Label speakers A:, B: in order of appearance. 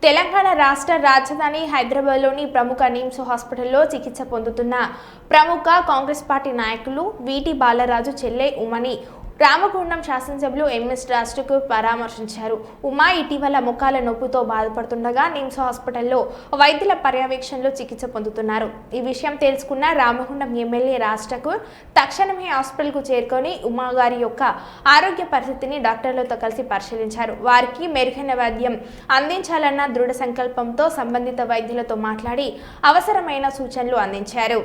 A: తెలంగాణ రాష్ట్ర రాజధాని హైదరాబాద్లోని ప్రముఖ నిమ్స్ హాస్పిటల్లో చికిత్స పొందుతున్న ప్రముఖ కాంగ్రెస్ పార్టీ నాయకులు వీటి బాలరాజు చెల్లె ఉమని రామగుండం శాసనసభ్యులు ఎంఎస్ రాష్ట్రకు పరామర్శించారు. ఉమా ఇటీవల ముఖాల నొప్పితో బాధపడుతుండగా నిమ్స్ హాస్పిటల్లో వైద్యుల పర్యవేక్షణలో చికిత్స పొందుతున్నారు. ఈ విషయం తెలుసుకున్న రామగుండం ఎమ్మెల్యే రాష్ట్రకు తక్షణమే హాస్పిటల్కు చేరుకొని ఉమా గారి యొక్క ఆరోగ్య పరిస్థితిని డాక్టర్లతో కలిసి పరిశీలించారు. వారికి మెరుగైన వైద్యం అందించాలన్న దృఢ సంకల్పంతో సంబంధిత వైద్యులతో మాట్లాడి అవసరమైన సూచనలు అందించారు.